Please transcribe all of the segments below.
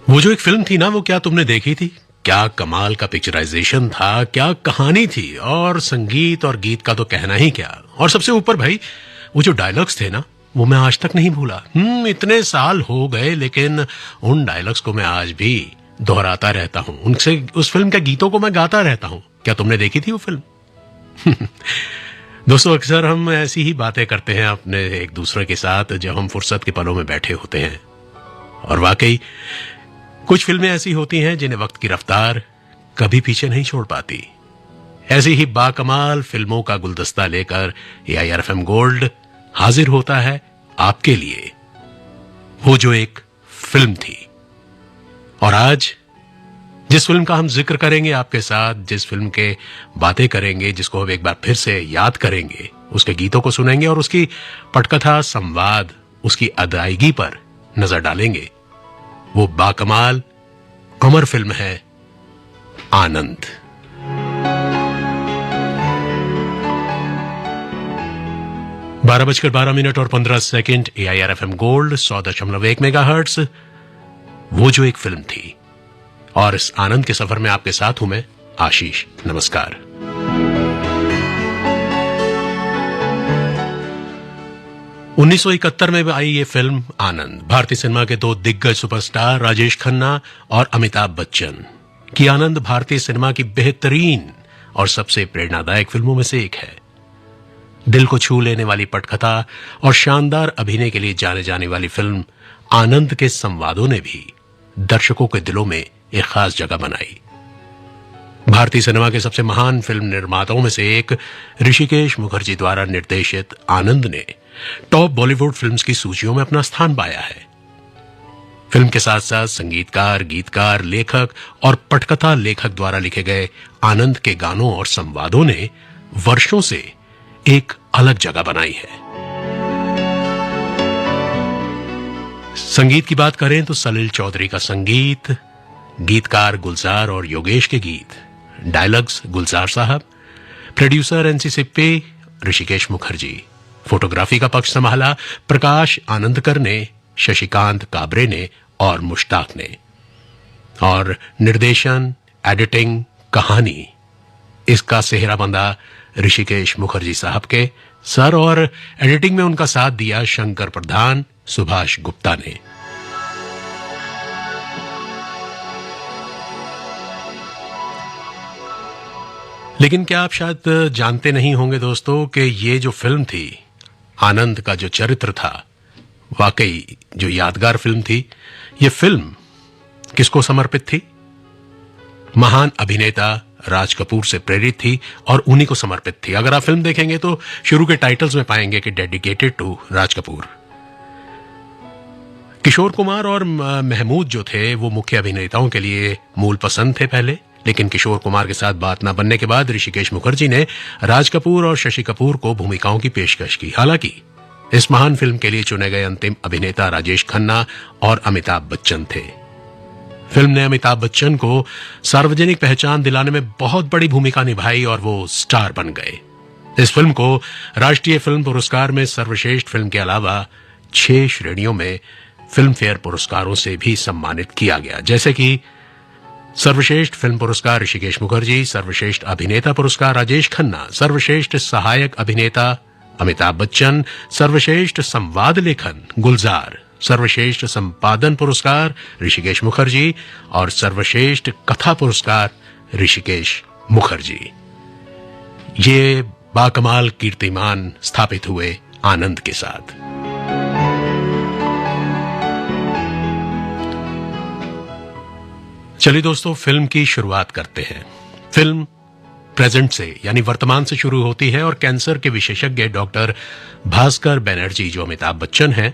वो जो एक फिल्म थी ना, वो क्या तुमने देखी थी? क्या कमाल का पिक्चराइजेशन था, क्या कहानी थी, और संगीत और गीत का तो कहना ही क्या। और सबसे ऊपर भाई, वो जो डायलॉग्स थे ना, वो मैं आज तक नहीं भूला। इतने साल हो गए, लेकिन उन डायलॉग्स को मैं आज भी दोहराता रहता हूं। उनसे उस फिल्म के गीतों को मैं गाता रहता हूं। क्या तुमने देखी थी वो फिल्म? दोस्तों, अक्सर हम ऐसी ही बातें करते हैं अपने एक दूसरे के साथ जब हम फुर्सत के पलों में बैठे होते हैं। और वाकई कुछ फिल्में ऐसी होती हैं जिन्हें वक्त की रफ्तार कभी पीछे नहीं छोड़ पाती। ऐसी ही बाकमाल फिल्मों का गुलदस्ता लेकर AIR FM गोल्ड हाजिर होता है आपके लिए। वो जो एक फिल्म थी। और आज जिस फिल्म का हम जिक्र करेंगे आपके साथ, जिस फिल्म के बातें करेंगे, जिसको हम एक बार फिर से याद करेंगे, उसके गीतों को सुनेंगे और उसकी पटकथा, संवाद, उसकी अदायगी पर नजर डालेंगे, वो बाकमाल अमर फिल्म है आनंद। बारह बजकर 12 मिनट और 15 second, AIR FM gold 100.1 megahertz. वो जो एक फिल्म थी। और इस आनंद के सफर में आपके साथ हूं मैं, आशीष। नमस्कार। उन्नीस 1971 में आई ये फिल्म आनंद, भारतीय सिनेमा के दो दिग्गज सुपरस्टार राजेश खन्ना और अमिताभ बच्चन की आनंद भारतीय सिनेमा की बेहतरीन और सबसे प्रेरणादायक फिल्मों में से एक है। दिल को छू लेने वाली पटकथा और शानदार अभिनय के लिए जाने जाने वाली फिल्म आनंद के संवादों ने भी दर्शकों के दिलों में एक खास जगह बनाई। भारतीय सिनेमा के सबसे महान फिल्म निर्माताओं में से एक ऋषिकेश मुखर्जी द्वारा निर्देशित आनंद ने टॉप बॉलीवुड फिल्म्स की सूचियों में अपना स्थान पाया है। फिल्म के साथ साथ संगीतकार, गीतकार, लेखक और पटकथा लेखक द्वारा लिखे गए आनंद के गानों और संवादों ने वर्षों से एक अलग जगह बनाई है। संगीत की बात करें तो सलील चौधरी का संगीत, गीतकार गुलजार और योगेश के गीत, डायलॉग्स गुलजार साहब, producer NC Sippy, Rishikesh Mukherjee, photography का पक्ष संभाला प्रकाश आनंदकर ने, शशिकांत काबरे ने और मुश्ताक ने, और निर्देशन, एडिटिंग, कहानी, इसका सेहरा बंधा ऋषिकेश मुखर्जी साहब के सर, और एडिटिंग में उनका साथ दिया शंकर प्रधान, सुभाष गुप्ता ने। लेकिन क्या आप शायद जानते नहीं होंगे दोस्तों कि ये जो फिल्म थी, आनंद का जो चरित्र था, वाकई जो यादगार फिल्म थी, ये फिल्म किसको समर्पित थी? महान अभिनेता राज कपूर से प्रेरित थी और उन्हीं को समर्पित थी। अगर आप फिल्म देखेंगे तो शुरू के टाइटल्स में पाएंगे कि डेडिकेटेड टू राज कपूर। किशोर कुमार और महमूद जो थे वो मुख्य अभिनेताओं के लिए मूल पसंद थे पहले, लेकिन किशोर कुमार के साथ बात न बनने के बाद ऋषिकेश मुखर्जी ने राज कपूर और शशि कपूर को भूमिकाओं की पेशकश की। हालांकि इस महान फिल्म के लिए चुने गए अंतिम अभिनेता राजेश खन्ना और अमिताभ बच्चन थे। फिल्म ने अमिताभ बच्चन को सार्वजनिक पहचान दिलाने में बहुत बड़ी भूमिका निभाई और वो स्टार बन गए। इस फिल्म को राष्ट्रीय फिल्म पुरस्कार में सर्वश्रेष्ठ फिल्म के अलावा 6 श्रेणियों में फिल्म फेयर पुरस्कारों से भी सम्मानित किया गया, जैसे कि सर्वश्रेष्ठ फिल्म पुरस्कार ऋषिकेश मुखर्जी, सर्वश्रेष्ठ अभिनेता पुरस्कार राजेश खन्ना, सर्वश्रेष्ठ सहायक अभिनेता अमिताभ बच्चन, सर्वश्रेष्ठ संवाद लेखन गुलजार, सर्वश्रेष्ठ संपादन पुरस्कार ऋषिकेश मुखर्जी और सर्वश्रेष्ठ कथा पुरस्कार ऋषिकेश मुखर्जी। ये बाकमाल कीर्तिमान स्थापित हुए आनंद के साथ। चलिए दोस्तों, फिल्म की शुरुआत करते हैं। फिल्म प्रेजेंट से यानी वर्तमान से शुरू होती है और कैंसर के विशेषज्ञ डॉक्टर भास्कर बनर्जी जो अमिताभ बच्चन हैं,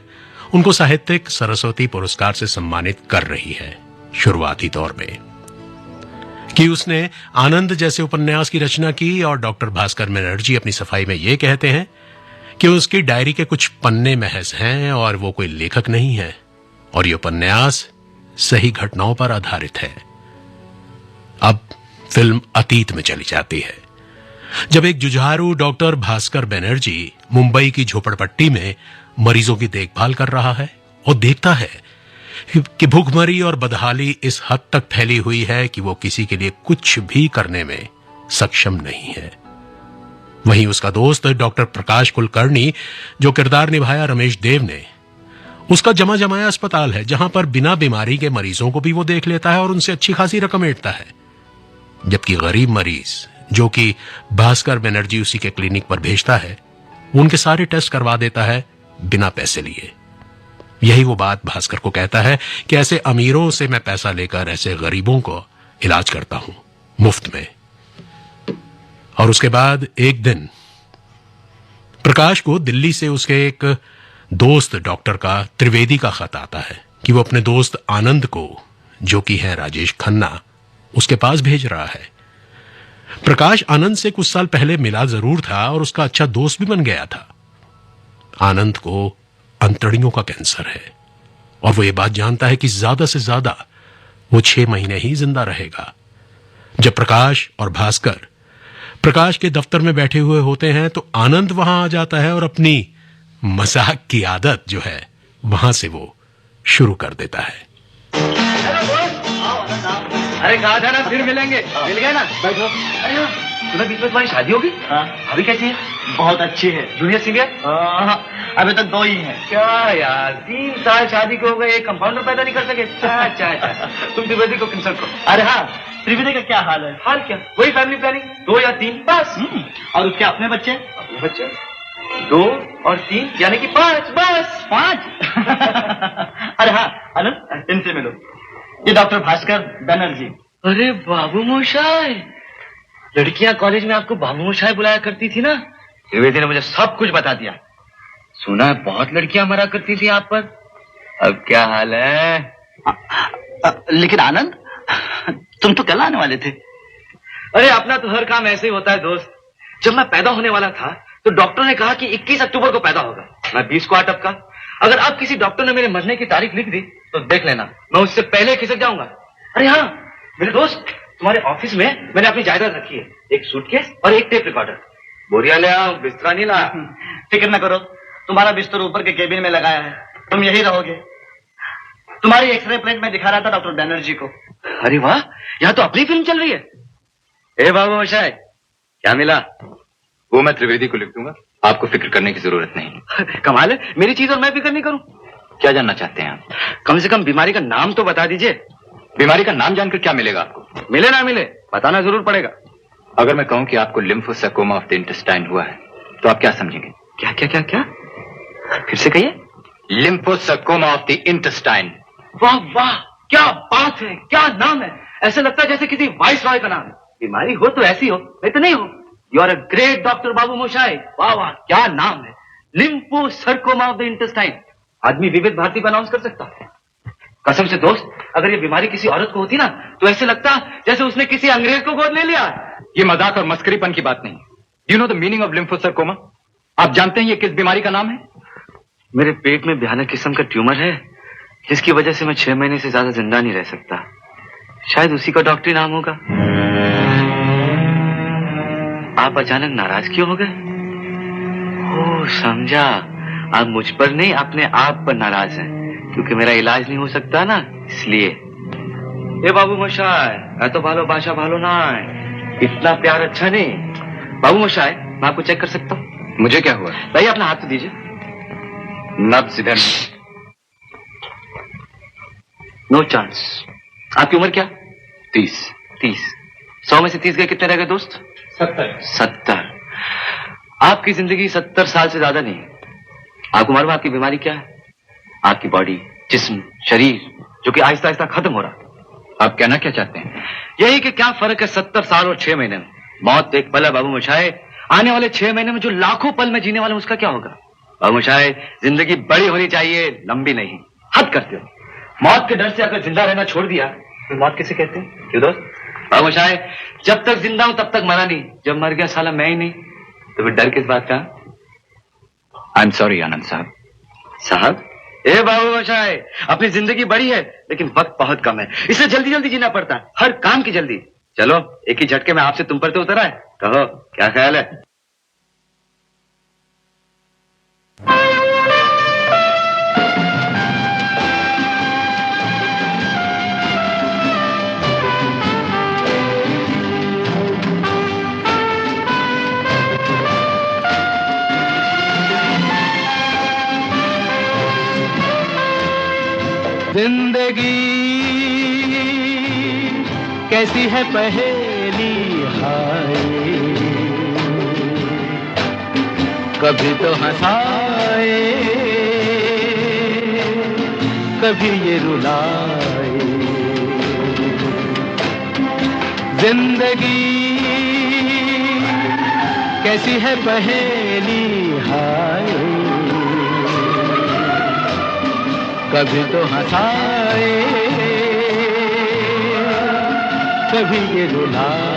उनको साहित्यिक सरस्वती पुरस्कार से सम्मानित कर रही है शुरुआती तौर में। कि उसने आनंद जैसे उपन्यास की रचना की, और डॉक्टर भास्कर बनर्जी अपनी सफाई में यह कहते हैं कि उसकी डायरी के कुछ पन्ने महज हैं और वो कोई लेखक नहीं है, और ये उपन्यास सही घटनाओं पर आधारित है। अब फिल्म अतीत में चली जाती है, जब एक जुझारू डॉक्टर भास्कर बनर्जी मुंबई की झोपड़पट्टी में मरीजों की देखभाल कर रहा है और देखता है कि भूखमरी और बदहाली इस हद तक फैली हुई है कि वो किसी के लिए कुछ भी करने में सक्षम नहीं है। वहीं उसका दोस्त डॉक्टर प्रकाश कुलकर्णी, जो किरदार निभाया रमेश देव ने, उसका जमा जमाया अस्पताल है जहां पर बिना बीमारी के मरीजों को भी वो देख लेता है और उनसे अच्छी खासी रकम ऐंठता है। जबकि गरीब मरीज, जो कि भास्कर बनर्जी उसी के क्लिनिक पर भेजता है, उनके सारे टेस्ट करवा देता है बिना पैसे लिए। यही वो बात भास्कर को कहता है कि ऐसे अमीरों से मैं पैसा लेकर ऐसे गरीबों को इलाज करता हूं मुफ्त में। और उसके बाद एक दिन प्रकाश को दिल्ली से उसके एक दोस्त डॉक्टर का त्रिवेदी का खत आता है कि वो अपने दोस्त आनंद को, जो कि है राजेश खन्ना, उसके पास भेज रहा है। प्रकाश आनंद से कुछ साल पहले मिला जरूर था और उसका अच्छा दोस्त भी बन गया था। आनंद को अंतड़ियों का कैंसर है और वो ये बात जानता है कि ज्यादा से ज्यादा वो 6 महीने ही जिंदा रहेगा। जब प्रकाश और भास्कर प्रकाश के दफ्तर में बैठे हुए होते हैं तो आनंद वहां आ जाता है और अपनी मजाक की आदत जो है वहां से वो शुरू कर देता है। अरे कहा था ना फिर मिलेंगे, मिल गए ना, बैठो। अरे तुम्हें बीच में तुम्हारी शादी होगी? हाँ। अभी कैसी है? बहुत अच्छी है। Junior senior? अभी तक 2 ही हैं। क्या यार, 3 साल शादी को हो गए, एक कंपाउंडर पैदा नहीं कर सके? अच्छा तुम त्रिवेदी को कंसल्ट करो। अरे हाँ, त्रिवेदी का क्या हाल है? हाल क्या, वही फैमिली प्लानिंग, 2 या 3 बस। और उसके अपने बच्चे? अपने बच्चे 2 और 3 यानी कि 5 बस। 5? अरे हाँ आनंद, इनसे मिलो, ये डॉक्टर भास्कर बनर्जी। अरे बाबू मोशाय, लड़कियां कॉलेज में आपको बाबू मोशाय बुलाया करती थी ना? त्रिवेदी ने मुझे सब कुछ बता दिया। सुना है बहुत लड़कियां मरा करती थी आप पर। अब क्या हाल है? लेकिन आनंद, तुम तो कल आने वाले थे। अरे अपना तो हर काम ऐसे ही होता है दोस्त। जब मैं पैदा होने वाला था तो डॉक्टर ने कहा कि 21 अक्टूबर को पैदा होगा। मैं 20 को आटप का। अगर अब किसी डॉक्टर ने मेरे मरने की तारीख लिख दी तो देख लेना, मैं उससे पहले खिसक जाऊंगा। अरे हाँ मेरे दोस्त, तुम्हारे ऑफिस में मैंने अपनी जायदाद रखी है, एक सूटकेस और एक टेप रिकॉर्डर। बोरिया ले आओ, बिस्तरा नहीं ला। फिक्र न करो, तुम्हारा बिस्तर ऊपर के केबिन में लगाया है, तुम यही रहोगे। तुम्हारी एक्सरे प्लेट में दिखा रहा था डॉक्टर बनर्जी को। अरे वाह, यहाँ तो अपनी फिल्म चल रही है। ए बाबू मोशाय, क्या मिला? वो मैं त्रिवेदी को लिख दूंगा, आपको फिक्र करने की जरूरत नहीं। कमाल है, मेरी चीज और मैं फिक्र नहीं करूं। क्या जानना चाहते हैं आप? कम से कम बीमारी का नाम तो बता दीजिए। बीमारी का नाम जानकर क्या मिलेगा आपको? मिले ना मिले, बताना जरूर पड़ेगा। अगर मैं कहूं कि आपको लिम्फोसार्कोमा ऑफ द इंटेस्टाइन हुआ है तो आप क्या समझेंगे? क्या क्या क्या क्या, फिर से कहिए। लिम्फोसार्कोमा ऑफ द इंटेस्टाइन। वाह वाह, क्या बात है, क्या नाम है। ऐसे लगता है जैसे किसी वाइस रॉय का नाम है। बीमारी हो तो ऐसी हो, नहीं तो नहीं हो। You are a great doctor बाबू मोशाय। वाह वाह, क्या नाम है, लिम्फोसार्कोमा ऑफ द इंटेस्टाइन। आदमी विविध भारती पर अनाउंस कर सकता है। कसम से दोस्त, अगर ये बीमारी किसी औरत को होती ना तो ऐसे लगता जैसे उसने किसी अंग्रेज को गोद ले लिया। ये मजाक और मस्करीपन की बात नहीं। You know the meaning of lymphosarcoma? आप जानते हैं ये किस बीमारी का नाम है? मेरे पेट में भयानक किस्म का ट्यूमर है, जिसकी वजह से मैं 6 महीने से ज्यादा जिंदा नहीं रह सकता। शायद उसी का डॉक्टरी नाम होगा। आप अचानक नाराज क्यों हो गए? ओह समझा, आप मुझ पर नहीं अपने आप पर नाराज हैं, क्योंकि मेरा इलाज नहीं हो सकता ना, इसलिए। ये बाबू मोशाय, मैं तो भालो बाशा भालो ना है, इतना प्यार अच्छा नहीं। बाबू मोशाय, मैं आपको चेक कर सकता हूँ? मुझे क्या हुआ? भाई अपना हाथ तो दीजिए। नब्ज इधर। No chance. आपकी उम्र क्या? 30। 30। 100 में से 30 गए, कितने रह गए दोस्त? 70। आपकी जिंदगी 70 साल से ज्यादा नहीं। आपको मालूम आपकी बीमारी क्या है? आपकी बॉडी, जिस्म, शरीर, जो कि आहिस्ता आहिस्ता खत्म हो रहा। आप कहना क्या चाहते हैं? यही कि क्या फर्क है 70 साल और 6 महीने में। मौत एक पल है बाबू मोशाय। आने वाले 6 महीने में जो लाखों पल में जीने वाले उसका क्या होगा? बाबू मोशाय, जिंदगी बड़ी होनी चाहिए, लंबी नहीं। हद करते हो। मौत के डर से अगर जिंदा रहना छोड़ दिया तो मौत किसे कहते हैं? क्यों दोस्त? बाबू मोशाय, जब तक जिंदा हूं तब तक मरा नहीं, जब मर गया साला मैं ही नहीं, तो फिर डर किस बात का? आई एम सॉरी आनंद साहब। साहब? ए बाबू मोशाय, अपनी जिंदगी बड़ी है लेकिन वक्त बहुत कम है, इसलिए जल्दी जल्दी जीना पड़ता है, हर काम की जल्दी। चलो एक ही झटके में आपसे तुम पर तो उतरा है, कहो क्या ख्याल है? जिंदगी कैसी है पहेली हाय, कभी तो हंसाए कभी ये रुलाए। जिंदगी कैसी है पहेली हाय, कभी तो हंसाए कभी ये रुलाए।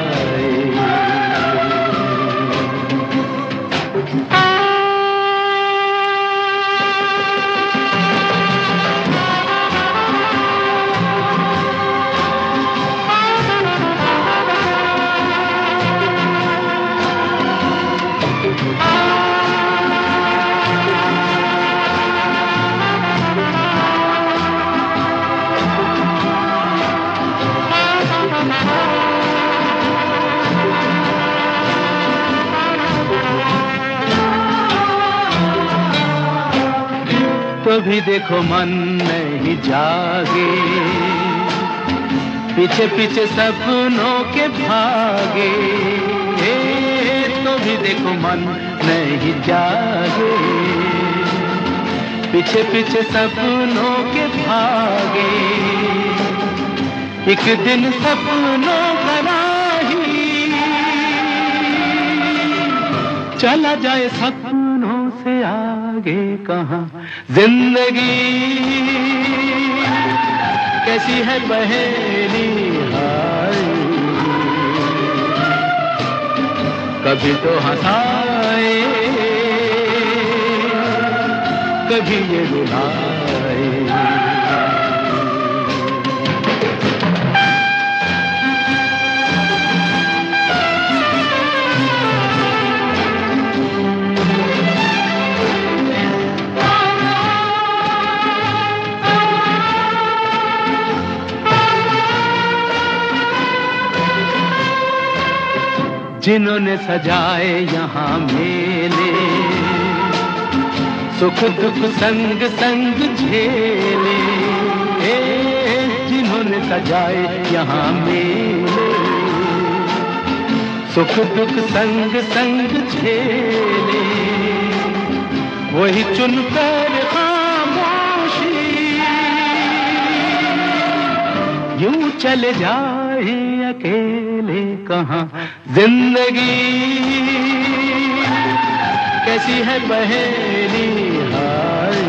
तो भी देखो मन नहीं जागे, पीछे पीछे सपनों के भागे। तो भी देखो मन नहीं जागे, पीछे पीछे सपनों के भागे। एक दिन सपनों का राही चला जाए सपनों से आगे कहाँ। जिंदगी कैसी है पहेली हाय, कभी तो हंसाए कभी ये रुलाए। जिन्होंने सजाए यहाँ मेले, सुख दुख संग संग झेले। जिन्होंने सजाए यहाँ मेले, सुख दुख संग संग झेले। वही चुनकर खामोशी यूं चले जाए अकेले कहाँ। जिंदगी कैसी है पहेली हाय,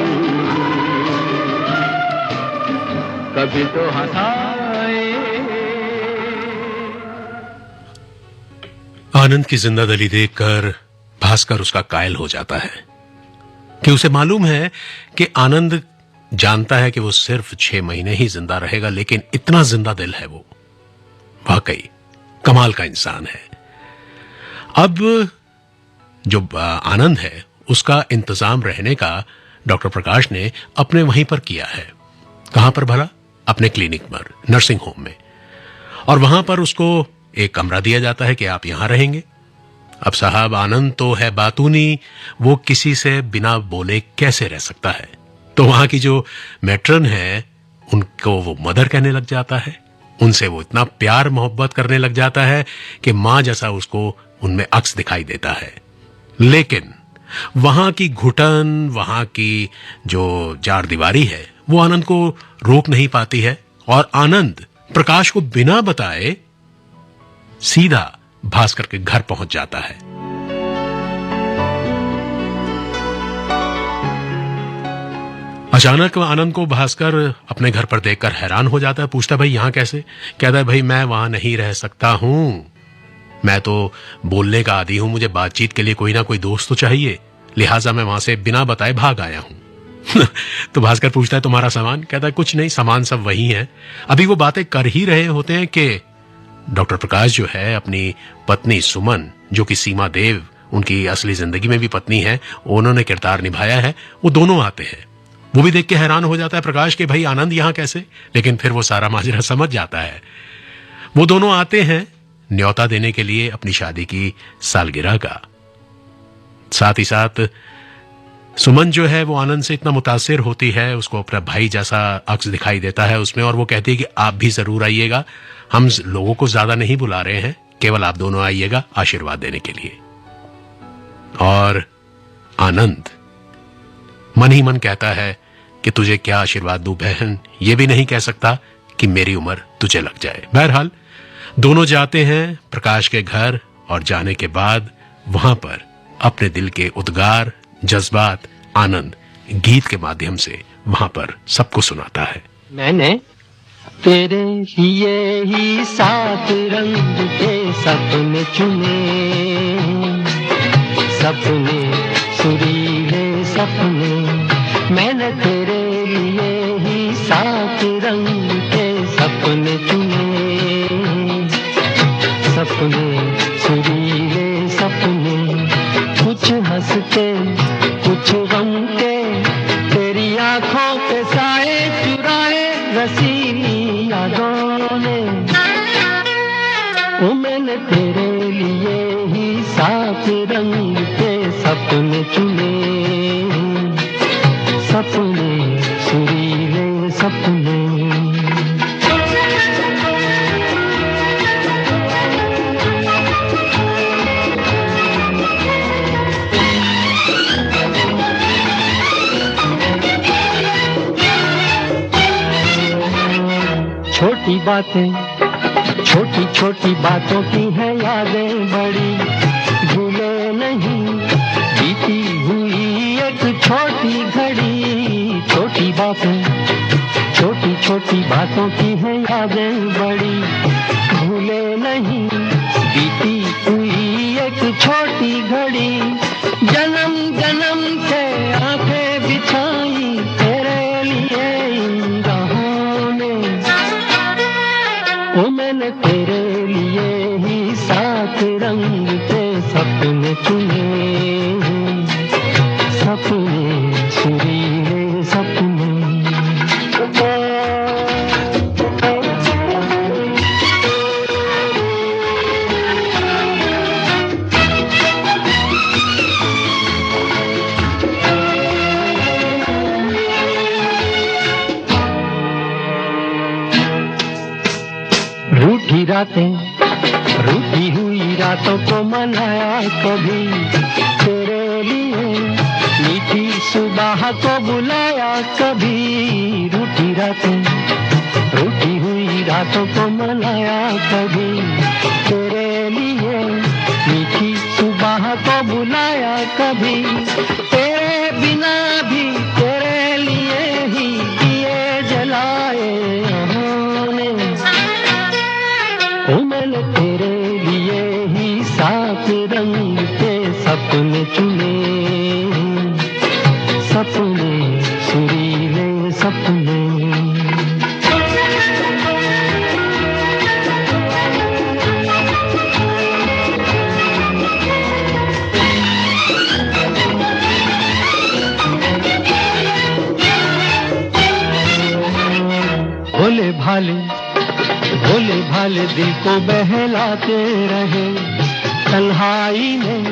कभी तो हंसाए। आनंद की जिंदादिली देखकर भास्कर उसका कायल हो जाता है कि उसे मालूम है कि आनंद जानता है कि वो सिर्फ 6 महीने ही जिंदा रहेगा, लेकिन इतना जिंदा दिल है वो, वाकई कमाल का इंसान है। अब जो आनंद है उसका इंतजाम रहने का डॉक्टर प्रकाश ने अपने वहीं पर किया है। कहां पर भला? अपने क्लिनिक पर, नर्सिंग होम में। और वहां पर उसको एक कमरा दिया जाता है कि आप यहां रहेंगे। अब साहब आनंद तो है बातूनी, वो किसी से बिना बोले कैसे रह सकता है। तो वहां की जो मैट्रन है उनको वो मदर कहने लग जाता है, उनसे वो इतना प्यार मोहब्बत करने लग जाता है कि मां जैसा उसको उनमें अक्स दिखाई देता है। लेकिन वहां की घुटन, वहां की जो चार दीवारी है, वो आनंद को रोक नहीं पाती है। और आनंद प्रकाश को बिना बताए सीधा भास्कर के घर पहुंच जाता है। अचानक आनंद को भास्कर अपने घर पर देखकर हैरान हो जाता है, पूछता भाई यहां कैसे? कहता है भाई मैं वहां नहीं रह सकता हूं, मैं तो बोलने का आदी हूं, मुझे बातचीत के लिए कोई ना कोई दोस्त तो चाहिए, लिहाजा मैं वहां से बिना बताए भाग आया हूं। तो भास्कर पूछता है तुम्हारा सामान? कहता है कुछ नहीं, सामान सब वही है। अभी वो बातें कर ही रहे होते हैं कि डॉक्टर प्रकाश जो है अपनी पत्नी सुमन, जो कि सीमा देव उनकी असली जिंदगी में भी पत्नी है, उन्होंने किरदार निभाया है, वो दोनों आते हैं। वो भी देख के हैरान हो जाता है प्रकाश के भाई आनंद यहां कैसे, लेकिन फिर वो सारा माजरा समझ जाता है। वो दोनों आते हैं न्योता देने के लिए अपनी शादी की सालगिरह का। साथ ही साथ सुमन जो है वो आनंद से इतना मुतासिर होती है, उसको अपना भाई जैसा अक्स दिखाई देता है उसमें, और वो कहती है कि आप भी जरूर आइएगा, हम लोगों को ज्यादा नहीं बुला रहे हैं, केवल आप दोनों आइएगा आशीर्वाद देने के लिए। और आनंद मन ही मन कहता है कि तुझे क्या आशीर्वाद दूं बहन, ये भी नहीं कह सकता कि मेरी उम्र तुझे लग जाए। बहरहाल दोनों जाते हैं प्रकाश के घर, और जाने के बाद वहां पर अपने दिल के उद्गार, जज्बात आनंद गीत के माध्यम से वहां पर सबको सुनाता है। मैंने तेरे लिए ही 7 रंग के सपने चुने, सपने सुरीले सपने, मैंने तेरे लिए ही 7 रंग के सपने चुने, सपने सुरीले सपने, कुछ हंसते कुछ गम के, तेरी आंखों के साए चुराए रसीली यादों ने, ओ मैंने तेरे लिए ही 7 रंग के सपने चुने, सपने सुरीले सपने। छोटी बातें छोटी छोटी बातों की है यादें बड़ी, भूले नहीं बीती हुई एक छोटी घड़ी, छोटी बातें छोटी छोटी बातों की है यादें बड़ी, भूले नहीं बीती हुई एक छोटी घड़ी, जन्म जन्म से आंखें बिछाई तेरे लिए इन राहों ने, ओ मैंने तेरे लिए ही 7 रंग के सपने चुने, सपने सुरीले सपने। रूठी रातें रूठी हुई रातों को मनाया कभी तेरे लिए, मीठी सुबह को बुलाया कभी, रूठी रातें रूठी हुई रातों को मनाया कभी तेरे लिए, मीठी सुबह को बुलाया कभी, तेरे बिना भी तेरे लिए ही दिए जलाए हमने, ओ मैंने तेरे लिए ही 7 रंग के सपने चुने, सपने सुरीले सपने। भोले भाले दिल को बहलाते रहे, तन्हाई में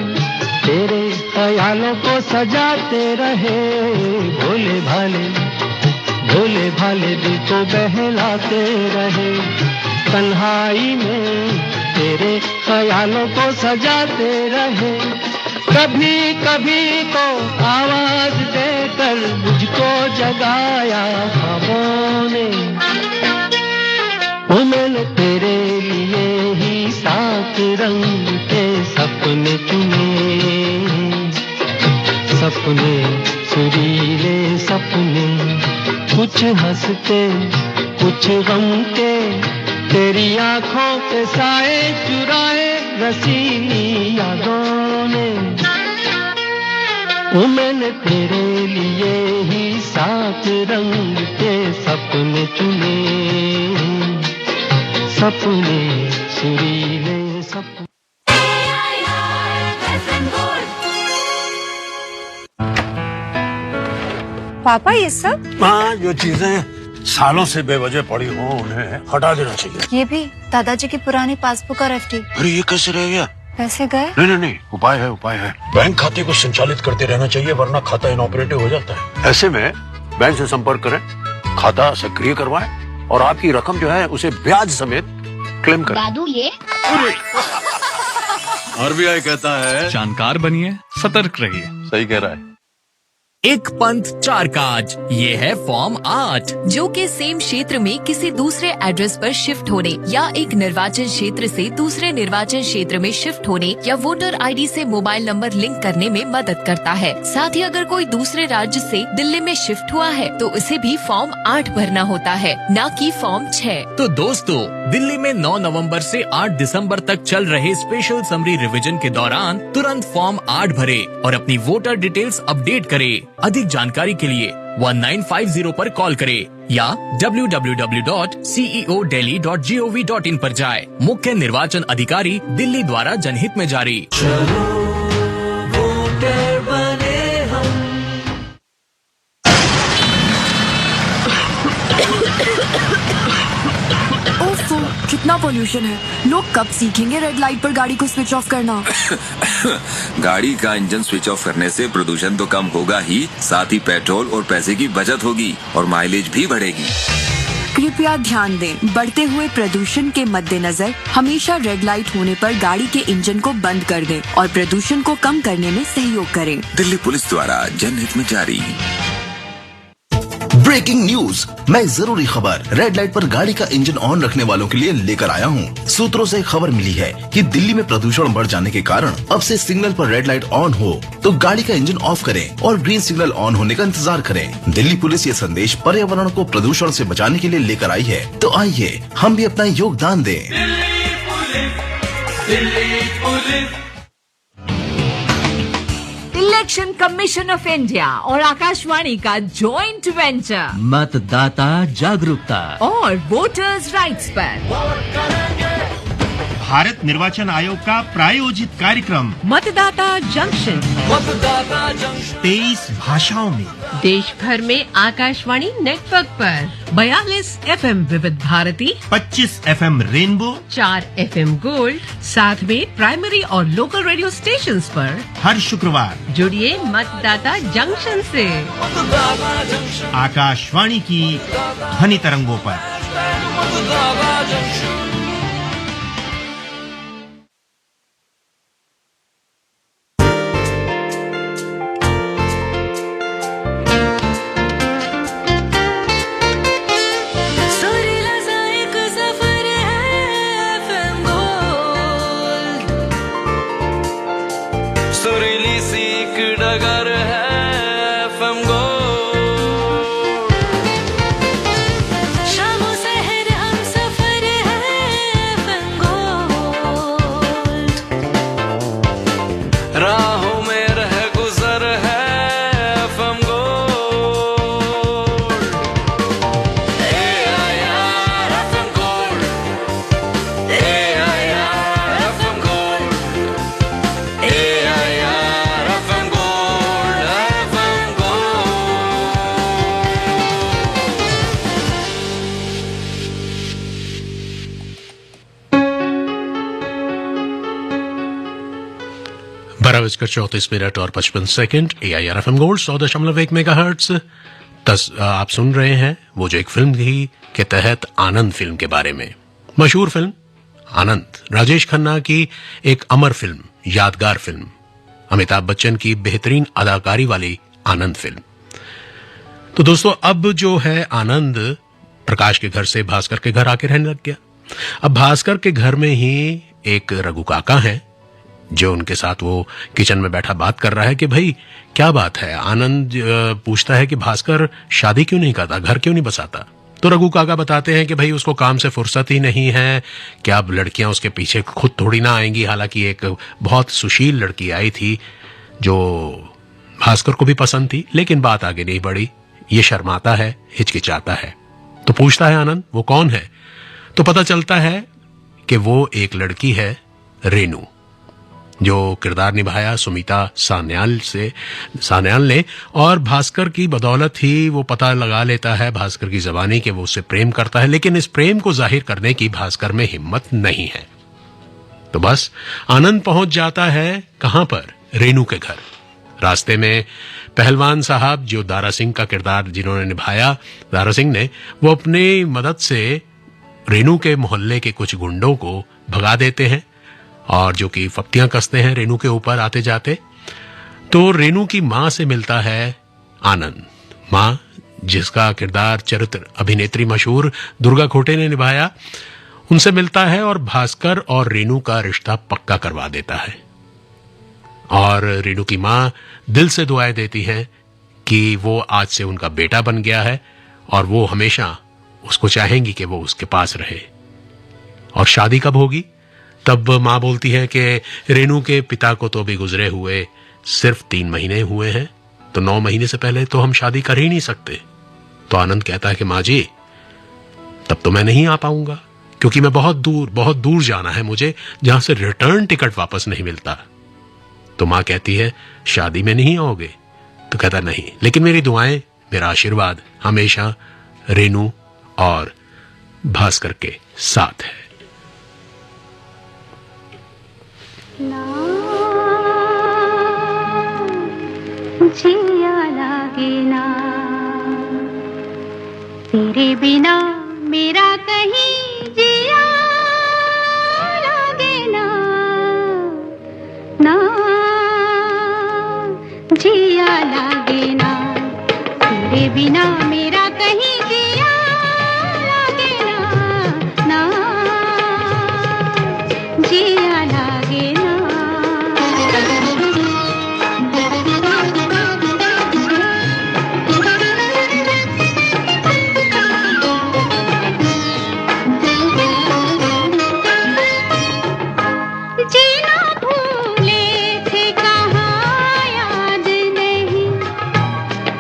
तेरे ख्यालों को सजाते रहे, भोले भाले दिल को बहलाते रहे, तन्हाई में तेरे ख्यालों को सजाते रहे, कभी कभी को आवाज देकर मुझको जगाया ख्वाबों ने, ओ मैंने तेरे लिए ही 7 रंग के सपने चुने, सपने सुरीले सपने, कुछ हंसते कुछ गम के, तेरी आंखों के साए चुराए रसीली यादों ने, ओ मैंने तेरे लिए ही 7 रंग के सपने चुने, सपने सुरीले सपने। पापा ये सब? हाँ, जो चीजें सालों से बेवजह पड़ी हो उन्हें हटा देना चाहिए। ये भी दादाजी की पुरानी पासबुक और एफडी। अरे ये कैसे रह गया? पैसे गए? नहीं, उपाय है। बैंक खाते को संचालित करते रहना चाहिए, वरना खाता इनऑपरेटिव हो जाता है। ऐसे में बैंक से संपर्क करें, खाता सक्रिय करवाएं और आपकी रकम जो है उसे ब्याज समेत क्लेम करें। दादू ये आरबीआई कहता है जानकार बनिए, सतर्क रहिए। सही कह रहा है। एक पंथ चार काज, ये है फॉर्म 8 जो कि सेम क्षेत्र में किसी दूसरे एड्रेस पर शिफ्ट होने या एक निर्वाचन क्षेत्र से दूसरे निर्वाचन क्षेत्र में शिफ्ट होने या वोटर आईडी से मोबाइल नंबर लिंक करने में मदद करता है। साथ ही अगर कोई दूसरे राज्य से दिल्ली में शिफ्ट हुआ है तो उसे भी फॉर्म 8 भरना होता है, न कि फॉर्म 6। तो दोस्तों, दिल्ली में 9 नवंबर से 8 दिसंबर तक चल रहे स्पेशल समरी रिवीजन के दौरान तुरंत फॉर्म 8 भरे और अपनी वोटर डिटेल्स अपडेट करे। अधिक जानकारी के लिए 1950 पर कॉल करें या www.ceodelhi.gov.in पर जाएं। मुख्य निर्वाचन अधिकारी, दिल्ली द्वारा जनहित में जारी। ओफो, कितना पोल्यूशन है। लोग कब सीखेंगे रेड लाइट पर गाड़ी को स्विच ऑफ करना? गाड़ी का इंजन स्विच ऑफ करने से प्रदूषण तो कम होगा ही, साथ ही पेट्रोल और पैसे की बचत होगी और माइलेज भी बढ़ेगी। कृपया ध्यान दें, बढ़ते हुए प्रदूषण के मद्देनजर हमेशा रेड लाइट होने पर गाड़ी के इंजन को बंद कर दें और प्रदूषण को कम करने में सहयोग करें। दिल्ली पुलिस द्वारा जनहित में जारी। ब्रेकिंग न्यूज, मैं जरूरी खबर रेड लाइट पर गाड़ी का इंजन ऑन रखने वालों के लिए लेकर आया हूं। सूत्रों से खबर मिली है कि दिल्ली में प्रदूषण बढ़ जाने के कारण अब से सिग्नल पर रेड लाइट ऑन हो तो गाड़ी का इंजन ऑफ करें और ग्रीन सिग्नल ऑन होने का इंतजार करें। दिल्ली पुलिस ये संदेश पर्यावरण को प्रदूषण से बचाने के लिए लेकर आई है, तो आइए हम भी अपना योगदान दें। इलेक्शन कमीशन ऑफ इंडिया और आकाशवाणी का जॉइंट वेंचर मतदाता जागरूकता और वोटर्स राइट्स पर भारत निर्वाचन आयोग का प्रायोजित कार्यक्रम मतदाता जंक्शन 23 भाषाओं में देश भर में आकाशवाणी नेटवर्क पर 42 FM Vividh Bharati, 25 FM Rainbow, 4 FM Gold, साथ में प्राइमरी और लोकल रेडियो स्टेशंस पर हर शुक्रवार जुड़िए मतदाता जंक्शन से आकाशवाणी की ध्वनि तरंगों पर। बजकर 34 मिनट और 55 second AIR FM gold 100.1 megahertz. आप सुन रहे हैं वो जो एक फिल्म थी के तहत आनंद फिल्म के बारे में। मशहूर फिल्म आनंद, राजेश खन्ना की एक अमर फिल्म, यादगार फिल्म, अमिताभ बच्चन की बेहतरीन अदाकारी वाली आनंद फिल्म। तो दोस्तों, अब जो है आनंद प्रकाश के घर से भास्कर के घर आके रहने लग गया। अब भास्कर के घर में ही एक रघु काका है जो उनके साथ वो किचन में बैठा बात कर रहा है कि भाई क्या बात है। आनंद पूछता है कि भास्कर शादी क्यों नहीं करता, घर क्यों नहीं बसाता। तो रघु काका बताते हैं कि भाई उसको काम से फुर्सत ही नहीं है, क्या अब लड़कियां उसके पीछे खुद थोड़ी ना आएंगी। हालांकि एक बहुत सुशील लड़की आई थी जो भास्कर को भी पसंद थी, लेकिन बात आगे नहीं बढ़ी। ये शर्माता है, हिचकिचाता है। तो पूछता है आनंद वो कौन है, तो पता चलता है कि वो एक लड़की है रेनू, जो किरदार निभाया सुमिता सान्याल ने। और भास्कर की बदौलत ही वो पता लगा लेता है भास्कर की ज़बानी कि वो उससे प्रेम करता है, लेकिन इस प्रेम को जाहिर करने की भास्कर में हिम्मत नहीं है। तो बस आनंद पहुंच जाता है कहां पर? रेनू के घर। रास्ते में पहलवान साहब, जो दारा सिंह का किरदार जिन्होंने निभाया, दारा सिंह ने, वो अपनी मदद से रेनू के मोहल्ले के कुछ गुंडों को भगा देते हैं और जो कि फप्तियां कसते हैं रेनू के ऊपर आते जाते। तो रेनू की मां से मिलता है आनंद, मां जिसका किरदार चरित्र अभिनेत्री मशहूर दुर्गा खोटे ने निभाया, उनसे मिलता है और भास्कर और रेनू का रिश्ता पक्का करवा देता है। और रेनू की मां दिल से दुआएं देती हैं कि वो आज से उनका बेटा बन गया है और वो हमेशा उसको चाहेंगी कि वो उसके पास रहे। और शादी कब होगी? तब मां बोलती है कि रेनू के पिता को तो अभी गुजरे हुए सिर्फ 3 महीने हुए हैं, तो 9 महीने से पहले तो हम शादी कर ही नहीं सकते। तो आनंद कहता है कि मां जी, तब तो मैं नहीं आ पाऊंगा, क्योंकि मैं बहुत दूर जाना है मुझे, जहां से रिटर्न टिकट वापस नहीं मिलता। तो मां कहती है शादी में नहीं आओगे? तो कहता नहीं, लेकिन मेरी दुआएं, मेरा आशीर्वाद हमेशा रेनू और भास्कर के साथ है। जिया लागे ना तेरे बिना, मेरा कहीं जिया लागे ना, ना जिया लागे ना तेरे बिना, मेरा कहीं जिया लागे ना, ना जिया लागे ना।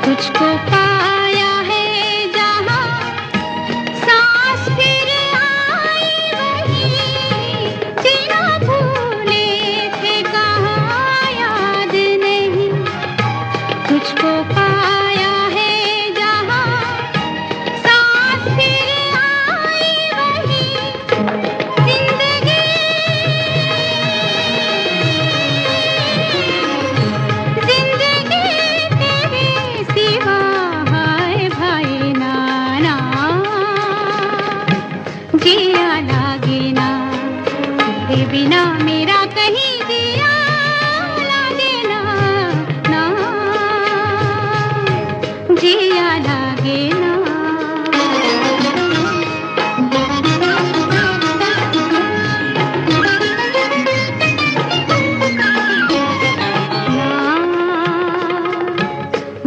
तुझको पाया है जहाँ, सांस फिर आई वहीं, जीना भूले थे कहाँ याद नहीं। तुझको पाया है जहाँ, सांस फिर आई वहीं, जिंदगी तेरे सिवा हाय भाई नाना, जिया लागे ना तेरे बिना, मेरा कहीं जिया लागे ना, ना जिया लागे ना।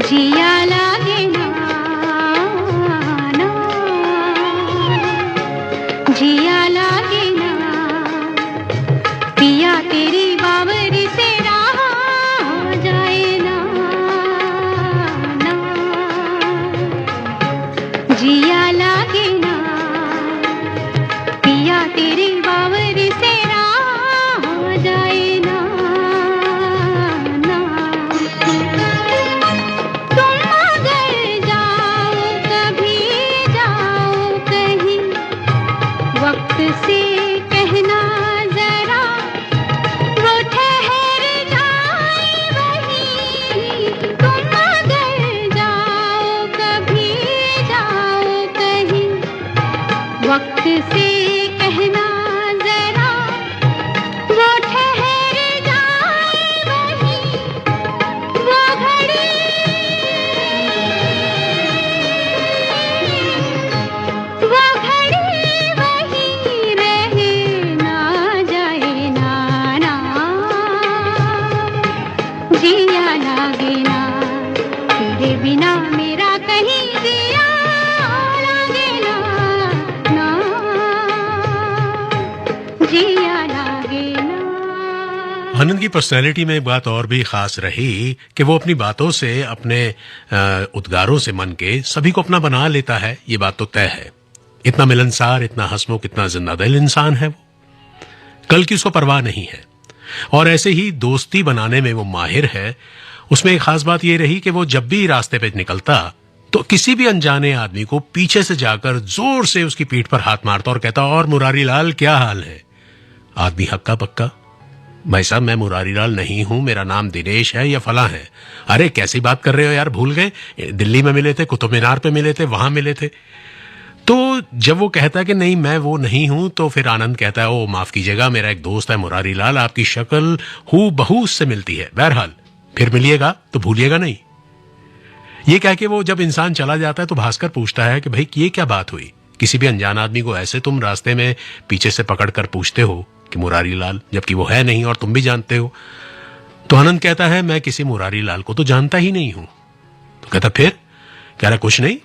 जिया लागे ना, ना जिया लागे ना, पिया तेरी बावरी से रहा जाए ना, ना जिया लागे ना, पिया तेरी बावरी से रहा जाए ना, ना तुम अगर जाओ कभी, जाओ कहीं, वक्त से कहना जरा, वो ठहर जाए वहीं। तुम अगर जाओ कभी, जाओ कहीं, वक्त से कहना जरा, वो ठहर जाए वहीं। वो घड़ी, वो घड़ी वहीं रहे ना जाए ना, ना जिया लागे ना तेरे बिना, मेरा कहीं जिया लागे ना, ना जिया लागे ना। आनंद की पर्सनैलिटी में एक बात और भी खास रही कि वो अपनी बातों से, अपने उद्गारों से मन के सभी को अपना बना लेता है। ये बात तो तय है। इतना मिलनसार, इतना हंसमुख, इतना जिंदा दिल इंसान है वो, कल की उसको परवाह नहीं है। और ऐसे ही दोस्ती बनाने में वो माहिर है। उसमें एक खास बात ये रही कि वो जब भी रास्ते पे निकलता तो किसी भी अनजाने आदमी को पीछे से जाकर जोर से उसकी पीठ पर हाथ मारता और कहता, और मुरारी लाल क्या हाल है? आदमी हक्का पक्का, भाई साहब मैं मुरारीलाल नहीं हूं, मेरा नाम दिनेश है या फला है। अरे कैसी बात कर रहे हो यार, भूल गए? दिल्ली में मिले थे, कुतुब मीनार पे मिले थे, वहां मिले थे। तो जब वो कहता है कि नहीं मैं वो नहीं हूं, तो फिर आनंद कहता है ओ माफ कीजिएगा, मेरा एक दोस्त है मुरारीलाल, आपकी शक्ल हू बहू उससे मिलती है, बहरहाल फिर मिलिएगा तो भूलिएगा नहीं। ये कह के वो जब इंसान चला जाता है तो भास्कर पूछता है कि भाई ये क्या बात हुई, किसी भी अनजान आदमी को ऐसे तुम रास्ते में पीछे से पकड़कर पूछते हो कि मुरारीलाल, जबकि वो है नहीं और तुम भी जानते हो। तो आनंद कहता है मैं किसी मुरारीलाल को तो जानता ही नहीं हूं। तो कहता फिर? कह रहा कुछ नहीं,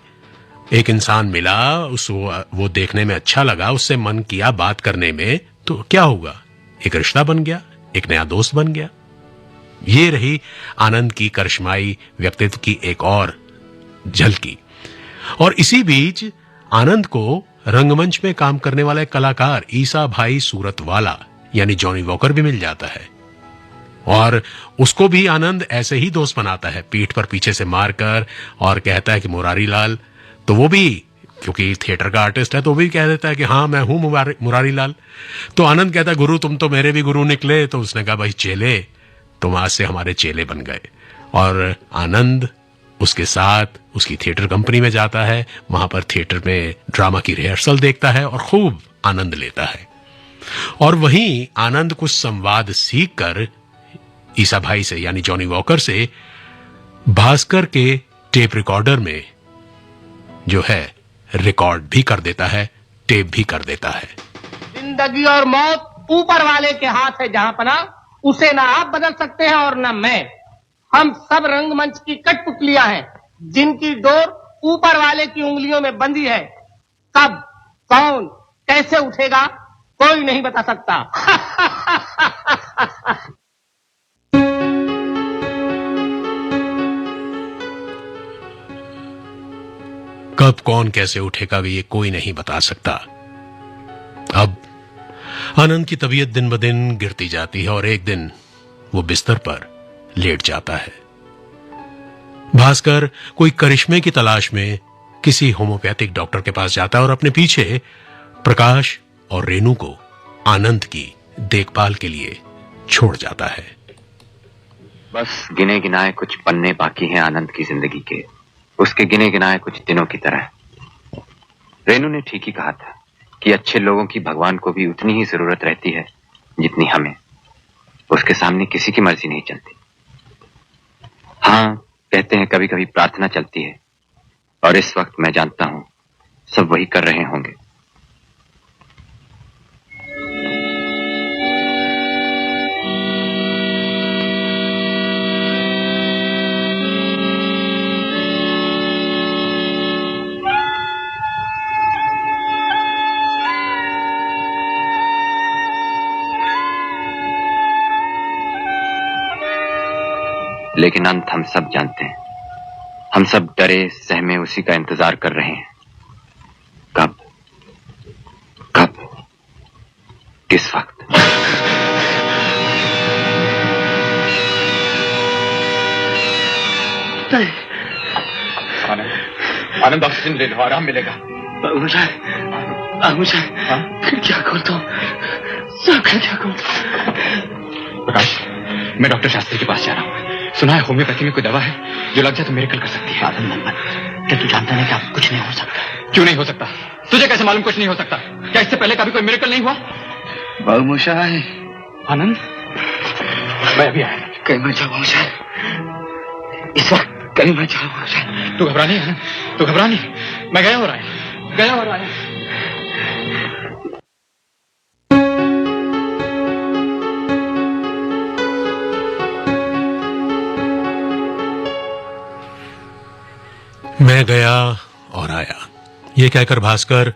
एक इंसान मिला, वो देखने में अच्छा लगा, उससे मन किया बात करने में, तो क्या होगा, एक रिश्ता बन गया, एक नया दोस्त बन गया। ये रही आनंद की करिश्माई व्यक्तित्व की एक और झलकी। और इसी बीच आनंद को रंगमंच में काम करने वाला एक कलाकार ईसा भाई सूरतवाला यानी जॉनी वॉकर भी मिल जाता है, और उसको भी आनंद ऐसे ही दोस्त बनाता है, पीठ पर पीछे से मारकर, और कहता है कि मुरारीलाल, तो वो भी क्योंकि थिएटर का आर्टिस्ट है तो वो भी कह देता है कि हाँ मैं हूं मुरारीलाल। तो आनंद कहता है गुरु तुम तो मेरे भी गुरु निकले। तो उसने कहा भाई चेले, तुम आज से हमारे चेले बन गए। और आनंद उसके साथ उसकी थिएटर कंपनी में जाता है, वहां पर थिएटर में ड्रामा की रिहर्सल देखता है और खूब आनंद लेता है। और वहीं आनंद कुछ संवाद सीखकर ईसा भाई से यानी जॉनी वॉकर से भास्कर के टेप रिकॉर्डर में जो है रिकॉर्ड भी कर देता है, टेप भी कर देता है। जिंदगी और मौत ऊपर वाले के हाथ है जहां पना, उसे ना आप बदल सकते हैं और ना मैं। हम सब रंगमंच की कठपुतलियां हैं जिनकी डोर ऊपर वाले की उंगलियों में बंधी है। कब, कौन, कैसे उठेगा कोई नहीं बता सकता। कब कौन कैसे उठेगा भी ये कोई नहीं बता सकता। अब आनंद की तबीयत दिन ब दिन गिरती जाती है और एक दिन वो बिस्तर पर लेट जाता है। भास्कर कोई करिश्मे की तलाश में किसी होम्योपैथिक डॉक्टर के पास जाता है और अपने पीछे प्रकाश और रेनू को आनंद की देखभाल के लिए छोड़ जाता है। बस गिने गिनाए कुछ पन्ने बाकी हैं आनंद की जिंदगी के, उसके गिने गिनाए कुछ दिनों की तरह। रेनू ने ठीक ही कहा था कि अच्छे लोगों की भगवान को भी उतनी ही जरूरत रहती है जितनी हमें। उसके सामने किसी की मर्जी नहीं चलती। हाँ, कहते हैं कभी कभी प्रार्थना चलती है, और इस वक्त मैं जानता हूं सब वही कर रहे होंगे। लेकिन अंत हम सब जानते हैं। हम सब डरे सहमे उसी का इंतजार कर रहे हैं। कब, कब, किस वक्त? आनंद ऑक्सीजन ले लो, आराम मिलेगा। फिर क्या करता हूँ, सब क्या करता। प्रकाश, मैं डॉक्टर शास्त्री के पास जा रहा हूँ। सुना है होम्योपैथी में कोई दवा है जो लग जाए तो मिरेकल कर सकती है। क्या तू जानता नहीं कि अब कुछ नहीं हो सकता? क्यों नहीं हो सकता? तुझे कैसे मालूम कुछ नहीं हो सकता? क्या इससे पहले कभी कोई मिरेकल नहीं हुआ? बहुमूशा है आनंद, मैं अभी आया। कहीं मत जाओ बहुमूशा, इस वक्त कहीं मत जाओ बहुमूशा। तू घबरा नहीं आनंद, तू घबरा नहीं। मैं गया और आया। मैं गया और आया, ये कहकर भास्कर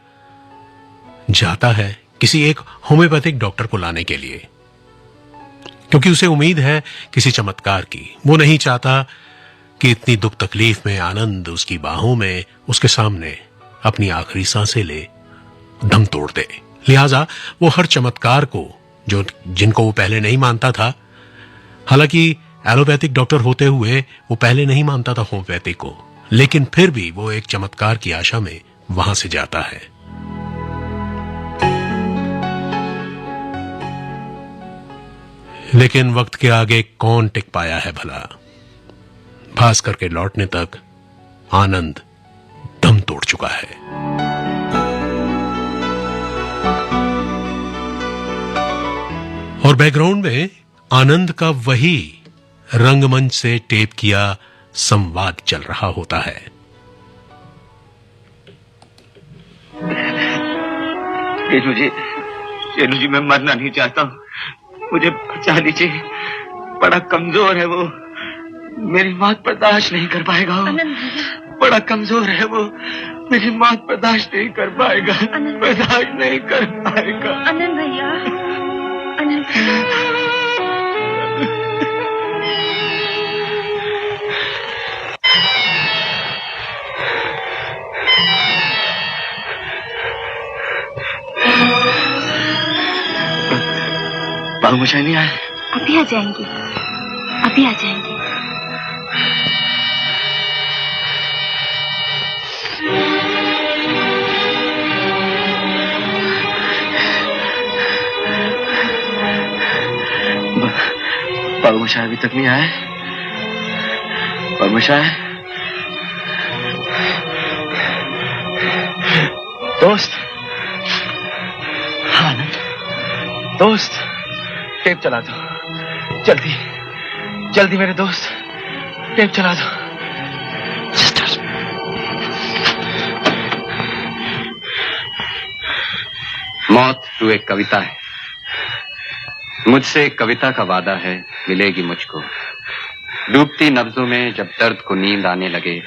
जाता है किसी एक होम्योपैथिक डॉक्टर को लाने के लिए, क्योंकि उसे उम्मीद है किसी चमत्कार की। वो नहीं चाहता कि इतनी दुख तकलीफ में आनंद उसकी बाहों में उसके सामने अपनी आखिरी सांसें ले दम तोड़ दे। लिहाजा वो हर चमत्कार को जिनको वो पहले नहीं मानता था, हालांकि एलोपैथिक डॉक्टर होते हुए वो पहले नहीं मानता था होम्योपैथिक को, लेकिन फिर भी वो एक चमत्कार की आशा में वहां से जाता है। लेकिन वक्त के आगे कौन टिक पाया है भला। भास्कर के लौटने तक आनंद दम तोड़ चुका है। और बैकग्राउंड में आनंद का वही रंगमंच से टेप किया संवाद चल रहा होता है। रेणु जी मैं मरना नहीं चाहता हूँ, मुझे बचा लीजिए। बड़ा कमजोर है वो, मेरी मौत बर्दाश्त नहीं कर पाएगा वो। बड़ा कमजोर है वो, मेरी मौत बर्दाश्त नहीं कर पाएगा, बर्दाश्त नहीं कर पाएगा। आनंद भैया, आनंद बाबू मुझे नहीं आए। अभी आ जाएंगे, अभी आ जाएंगे। बाबू मुझे अभी तक नहीं आए। बाबू मुझे दोस्त, आनंद दोस्त, टेप चला दो जल्दी, जल्दी मेरे दोस्त, टेप चला दो। मौत तू एक कविता है, मुझसे एक कविता का वादा है, मिलेगी मुझको। डूबती नब्जों में जब दर्द को नींद आने लगे,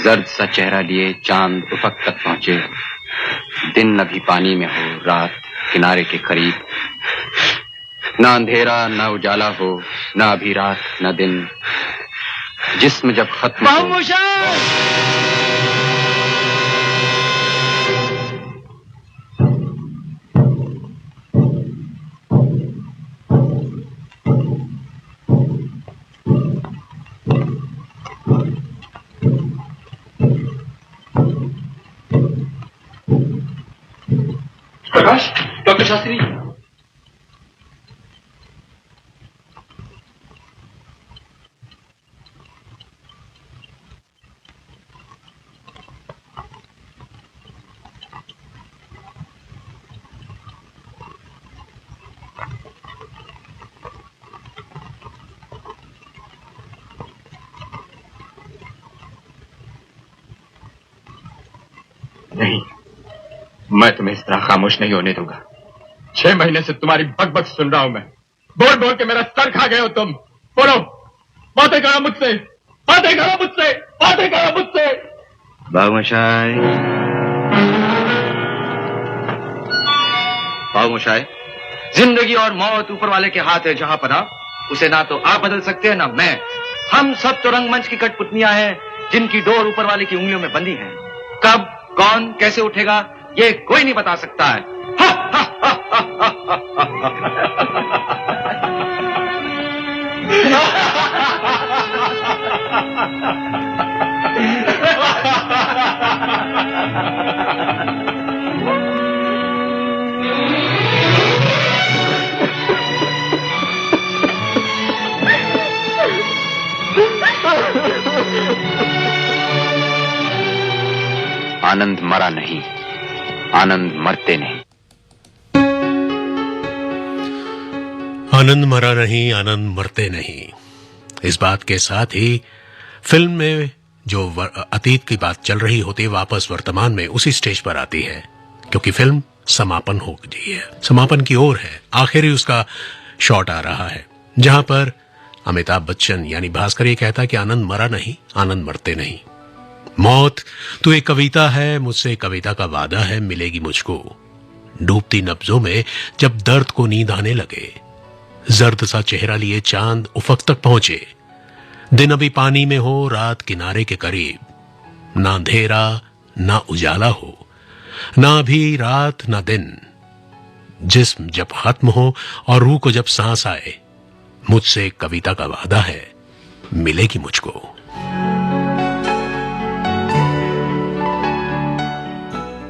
जर्द सा चेहरा लिए चांद उफक तक पहुंचे। दिन अभी पानी में हो, रात किनारे के करीब, ना अंधेरा ना उजाला हो, ना अभी रात ना दिन, जिस्म जब खत्म हो। प्रकाश, डॉक्टर शास्त्री। नहीं, मैं तुम्हें इस तरह खामोश नहीं होने दूंगा। 6 महीने से तुम्हारी बकबक सुन रहा हूं मैं। बोल बोल के मेरा सर खा गए हो तुम। बोलो, बातें करो मुझसे, बातें करो मुझसे, बातें करो मुझसे। बाबूमशाय, बाबूमशाय, जिंदगी और मौत ऊपर वाले के हाथ है जहां पना, उसे ना तो आप बदल सकते हैं ना मैं। हम सब तो रंगमंच की कठपुतलियां हैं जिनकी डोर ऊपर वाले की उंगलियों में बंधी है। कब कौन कैसे उठेगा ये कोई नहीं बता सकता है। आनंद मरा नहीं, आनंद मरते नहीं। आनंद मरा नहीं, आनंद मरते नहीं। इस बात के साथ ही फिल्म में जो अतीत की बात चल रही होती है वापस वर्तमान में उसी स्टेज पर आती है, क्योंकि फिल्म समापन हो गई है, समापन की ओर है। आखिर ही उसका शॉट आ रहा है जहां पर अमिताभ बच्चन यानी भास्कर ये कहता है कि आनंद मरा नहीं, आनंद मरते नहीं। मौत तो एक कविता है, मुझसे एक कविता का वादा है, मिलेगी मुझको। डूबती नब्जों में जब दर्द को नींद आने लगे, जर्द सा चेहरा लिए चांद उफक तक पहुंचे। दिन अभी पानी में हो, रात किनारे के करीब, ना अंधेरा ना उजाला हो, ना अभी रात ना दिन, जिस्म जब खत्म हो और रूह को जब सांस आए, मुझसे एक कविता का वादा है, मिलेगी मुझको।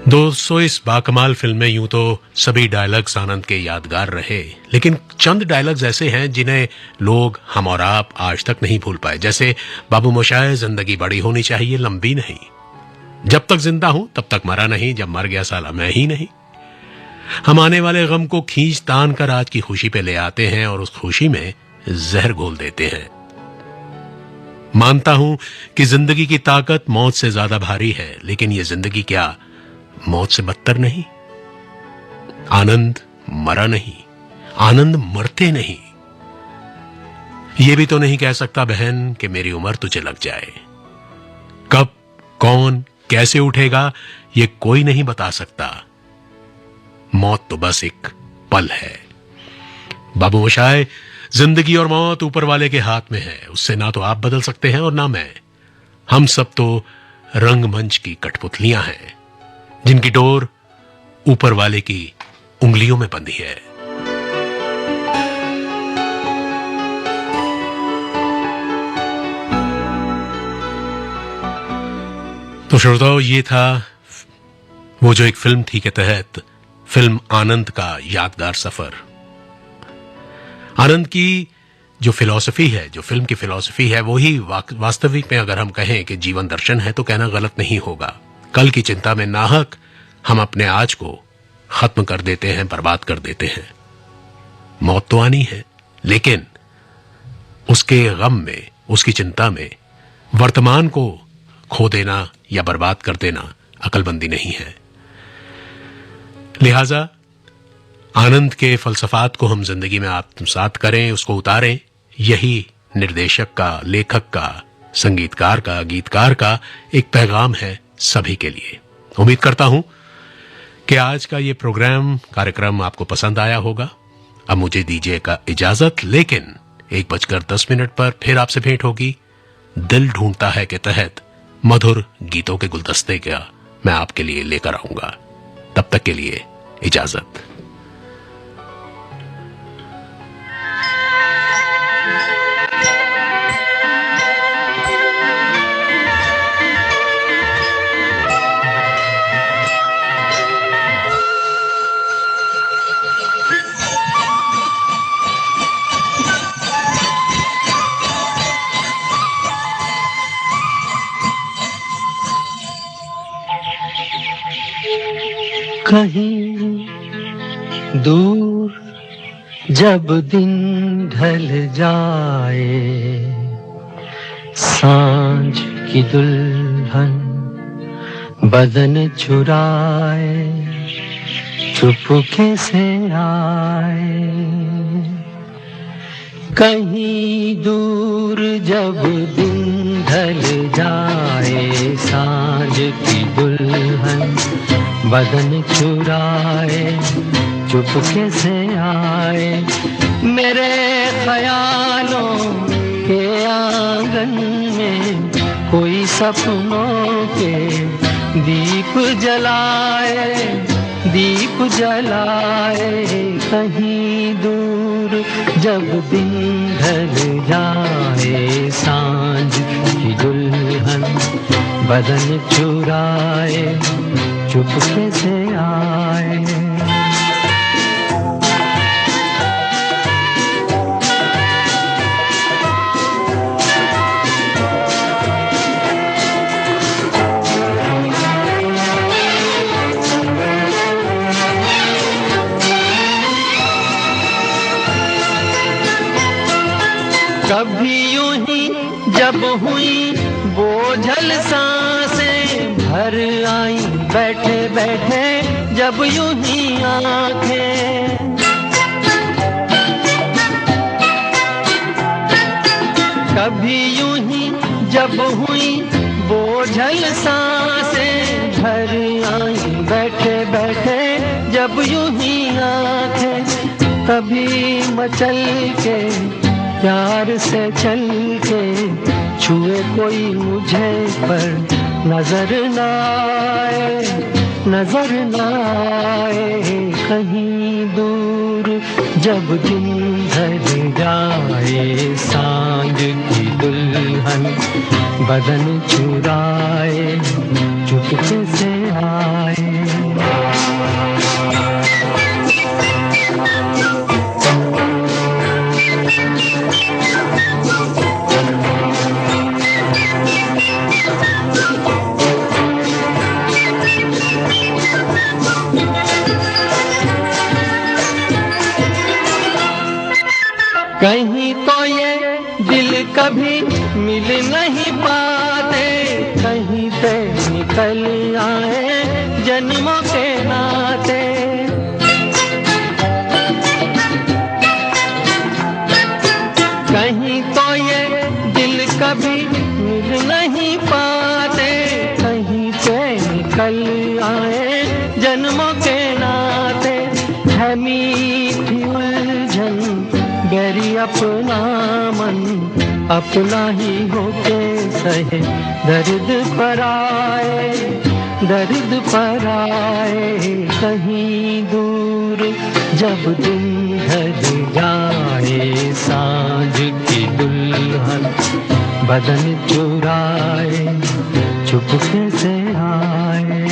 दोस्तों, इस बाकमाल फिल्म में यूं तो सभी डायलॉग्स आनंद के यादगार रहे, लेकिन चंद डायलॉग्स ऐसे हैं जिन्हें लोग, हम और आप, आज तक नहीं भूल पाए। जैसे बाबू मोशाय, जिंदगी बड़ी होनी चाहिए, लंबी नहीं। जब तक जिंदा हूं तब तक मरा नहीं, जब मर गया साला मैं ही नहीं। हम आने वाले गम को खींच तान कर आज की खुशी पे ले आते हैं और उस खुशी में जहर घोल देते हैं। मानता हूं कि जिंदगी की ताकत मौत से ज्यादा भारी है, लेकिन ये जिंदगी क्या मौत से बदतर नहीं? आनंद मरा नहीं, आनंद मरते नहीं। ये भी तो नहीं कह सकता बहन कि मेरी उम्र तुझे लग जाए। कब, कौन, कैसे उठेगा ये कोई नहीं बता सकता। मौत तो बस एक पल है। बाबू मोशाय, जिंदगी और मौत ऊपर वाले के हाथ में है। उससे ना तो आप बदल सकते हैं और ना मैं। हम सब तो रंगमंच की कठपुतलियां हैं जिनकी डोर ऊपर वाले की उंगलियों में बंधी है। तो श्रोताओ, ये था वो जो एक फिल्म थी के तहत फिल्म आनंद का यादगार सफर। आनंद की जो फिलॉसफी है, जो फिल्म की फिलॉसफी है, वही वास्तविक में अगर हम कहें कि जीवन दर्शन है तो कहना गलत नहीं होगा। कल की चिंता में नाहक हम अपने आज को खत्म कर देते हैं, बर्बाद कर देते हैं। मौत तो आनी है, लेकिन उसके गम में, उसकी चिंता में वर्तमान को खो देना या बर्बाद कर देना अकलमंदी नहीं है। लिहाजा आनंद के फलसफात को हम जिंदगी में आत्मसात करें, उसको उतारें। यही निर्देशक का, लेखक का, संगीतकार का, गीतकार का एक पैगाम है सभी के लिए। उम्मीद करता हूं कि आज का ये कार्यक्रम आपको पसंद आया होगा। अब मुझे दीजिएगा इजाजत, लेकिन 1:10 पर फिर आपसे भेंट होगी दिल ढूंढता है के तहत मधुर गीतों के गुलदस्ते का मैं आपके लिए लेकर आऊंगा। तब तक के लिए इजाजत। कहीं दूर जब दिन ढल जाए, सांझ की दुल्हन बदन चुराए, चुपके से आए। कहीं दूर जब दिन ढल जाए, सांझ की दुल्हन बदन चुराए, चुपके से आए। मेरे ख्यालों के आंगन में कोई सपनों के दीप जलाए, दीप जलाए। कहीं दूर जब दिन ढल जाए, सांझ की दुल्हन बदन चुराए, चुपके से आए। कभी यूं ही जब हुई बोझल सांसें भर आई, बैठे बैठे जब यूं ही आंखें। कभी यूं ही जब हुई बोझल सांसें भर आई, बैठे बैठे जब यूं ही आंखें। कभी मचल के प्यार से चल के छुए कोई मुझे पर नजर न आए, नजर न आए। कहीं दूर जब दिन ढल जाए, सांझ की दुल्हन बदन चुराए, चुपके से आए। कहीं तो ये दिल कभी मिल नहीं पाते, कहीं से निकल आए जन्मों के नाते। कहीं तो ये दिल कभी मिल नहीं पाते, कहीं से निकल आए जन्मों के नाते। है मीठी उलझन गैरी अपना मन, अपना ही होके सहे दर्द पर आए, दर्द पर आए। कहीं दूर जब दिन ढल जाए, सांझ की दुल्हन बदन चुराए, चुपके से आए।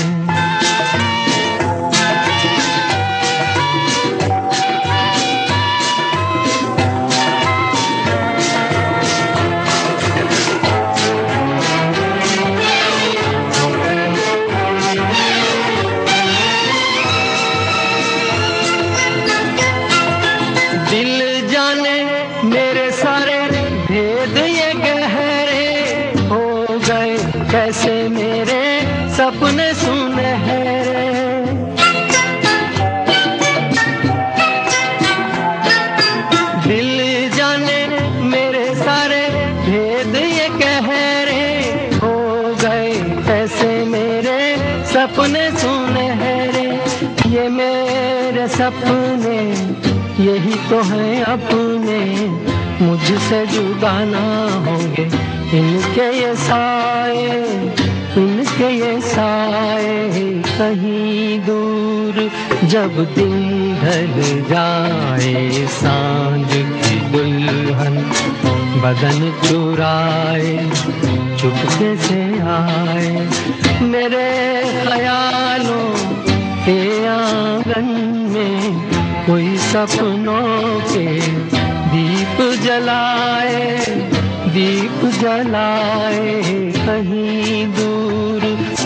दिल जाने मेरे सारे भेद ये गहरे हो गए, कैसे मेरे सपने सुनहरे। दिल जाने मेरे सारे भेद ये गहरे हो गए, कैसे मेरे सपने सुनहरे। ये मेरे सपने यही तो है अपने, मुझसे जुदा ना होंगे इनके ये साए, इनके ये साए। कहीं दूर जब दिन ढल जाए, सांझ की दुल्हन बदन चुराए, चुपके से आए। मेरे ख्यालों के आंगन में कोई सपनों के दीप जलाए, दीप जलाए। कहीं दूर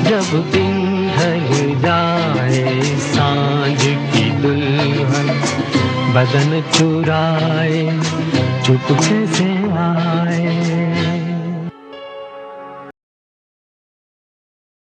जब दिन ढल जाए, सांझ की दुल्हन बदन चुराए, चुपके से आए।